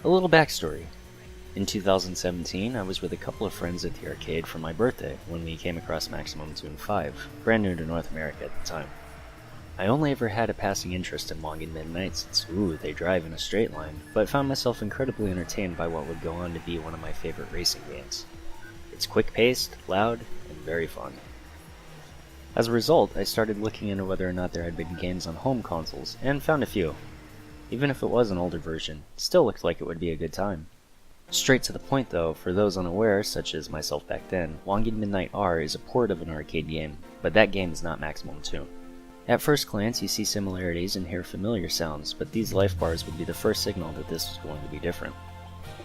A little backstory. In 2017, I was with a couple of friends at the arcade for my birthday when we came across Maximum Tune 5, brand new to North America at the time. I only ever had a passing interest in Wangan Midnight since, they drive in a straight line, but found myself incredibly entertained by what would go on to be one of my favorite racing games. It's quick-paced, loud, and very fun. As a result, I started looking into whether or not there had been games on home consoles, and found a few. Even if it was an older version, it still looked like it would be a good time. Straight to the point though, for those unaware, such as myself back then, Wangan Midnight R is a port of an arcade game, but that game is not Maximum Tune. At first glance, you see similarities and hear familiar sounds, but these life bars would be the first signal that this was going to be different.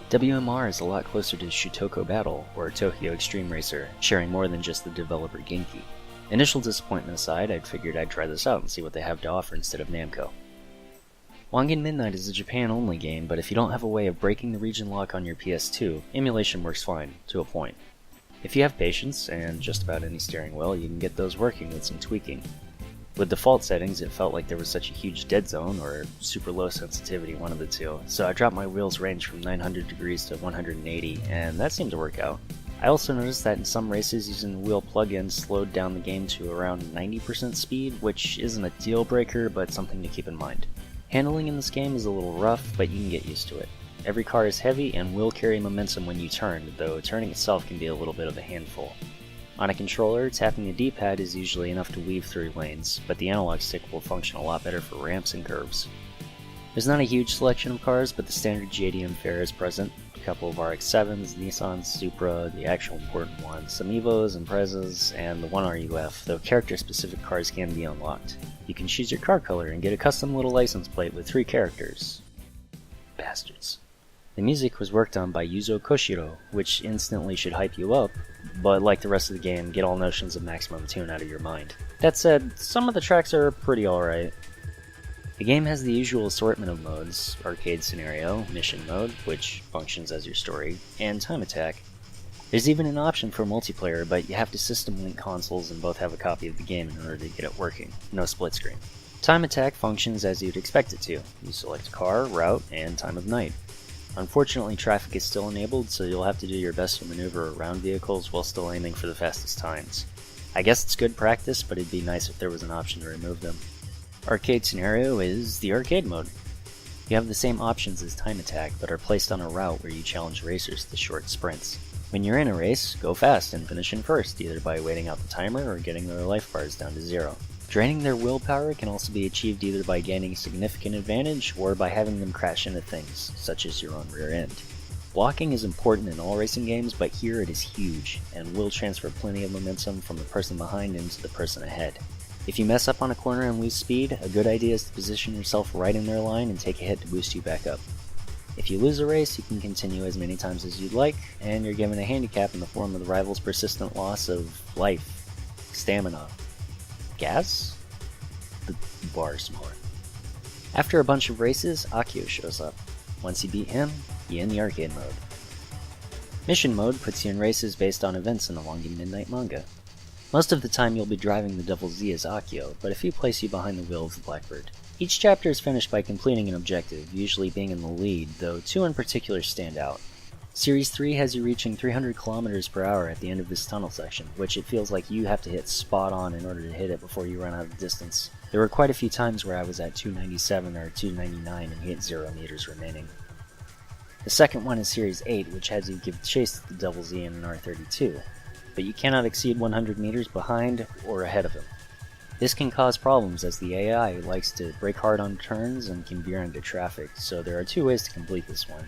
WMR is a lot closer to Shutoko Battle, or Tokyo Extreme Racer, sharing more than just the developer Genki. Initial disappointment aside, I'd figured I'd try this out and see what they have to offer instead of Namco. Wangan Midnight is a Japan-only game, but if you don't have a way of breaking the region lock on your PS2, emulation works fine, to a point. If you have patience, and just about any steering wheel, you can get those working with some tweaking. With default settings, it felt like there was such a huge dead zone, or super low sensitivity, one of the two, so I dropped my wheel's range from 900 degrees to 180, and that seemed to work out. I also noticed that in some races, using the wheel plug-in slowed down the game to around 90% speed, which isn't a deal breaker, but something to keep in mind. Handling in this game is a little rough, but you can get used to it. Every car is heavy and will carry momentum when you turn, though turning itself can be a little bit of a handful. On a controller, tapping the D-pad is usually enough to weave through lanes, but the analog stick will function a lot better for ramps and curves. There's not a huge selection of cars, but the standard JDM fare is present. A couple of RX-7s, Nissans, Supra, the actual important ones, some Evos, Imprezas, and the one RUF, though character-specific cars can be unlocked. You can choose your car color and get a custom little license plate with 3 characters. Bastards. The music was worked on by Yuzo Koshiro, which instantly should hype you up, but like the rest of the game, get all notions of Maximum Tune out of your mind. That said, some of the tracks are pretty alright. The game has the usual assortment of modes: arcade scenario, mission mode, which functions as your story, and time attack. There's even an option for multiplayer, but you have to system link consoles and both have a copy of the game in order to get it working. No split screen. Time attack functions as you'd expect it to. You select car, route, and time of night. Unfortunately, traffic is still enabled, so you'll have to do your best to maneuver around vehicles while still aiming for the fastest times. I guess it's good practice, but it'd be nice if there was an option to remove them. Arcade scenario is the arcade mode. You have the same options as time attack, but are placed on a route where you challenge racers to short sprints. When you're in a race, go fast and finish in first, either by waiting out the timer or getting their life bars down to 0. Draining their willpower can also be achieved either by gaining significant advantage or by having them crash into things, such as your own rear end. Blocking is important in all racing games, but here it is huge, and will transfer plenty of momentum from the person behind into the person ahead. If you mess up on a corner and lose speed, a good idea is to position yourself right in their line and take a hit to boost you back up. If you lose a race, you can continue as many times as you'd like, and you're given a handicap in the form of the rival's persistent loss of life, stamina, gas? The bar is smaller. After a bunch of races, Akio shows up. Once you beat him, you're in the arcade mode. Mission mode puts you in races based on events in the Wangan Midnight manga. Most of the time you'll be driving the Devil Z as Akio, but a few place you behind the wheel of the Blackbird. Each chapter is finished by completing an objective, usually being in the lead, though 2 in particular stand out. Series 3 has you reaching 300 km per hour at the end of this tunnel section, which it feels like you have to hit spot on in order to hit it before you run out of distance. There were quite a few times where I was at 297 or 299 and hit 0 meters remaining. The second one is Series 8, which has you give chase to the Devil Z in an R32, but you cannot exceed 100 meters behind or ahead of him. This can cause problems as the AI likes to brake hard on turns and can veer into traffic, so there are 2 ways to complete this one.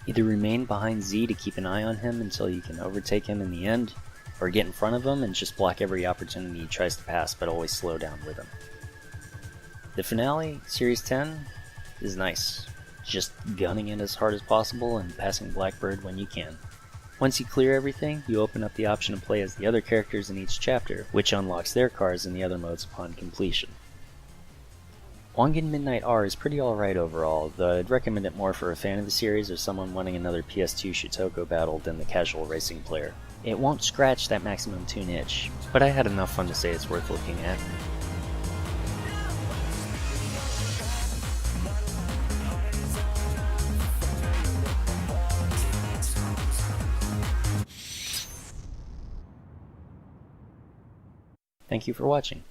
Either remain behind Z to keep an eye on him until you can overtake him in the end, or get in front of him and just block every opportunity he tries to pass but always slow down with him. The finale, Series 10, is nice. Just gunning it as hard as possible and passing Blackbird when you can. Once you clear everything, you open up the option to play as the other characters in each chapter, which unlocks their cars in the other modes upon completion. Wangan Midnight R is pretty alright overall, though I'd recommend it more for a fan of the series or someone wanting another PS2 Shutoko battle than the casual racing player. It won't scratch that Maximum Tune itch, but I had enough fun to say it's worth looking at. Thank you for watching.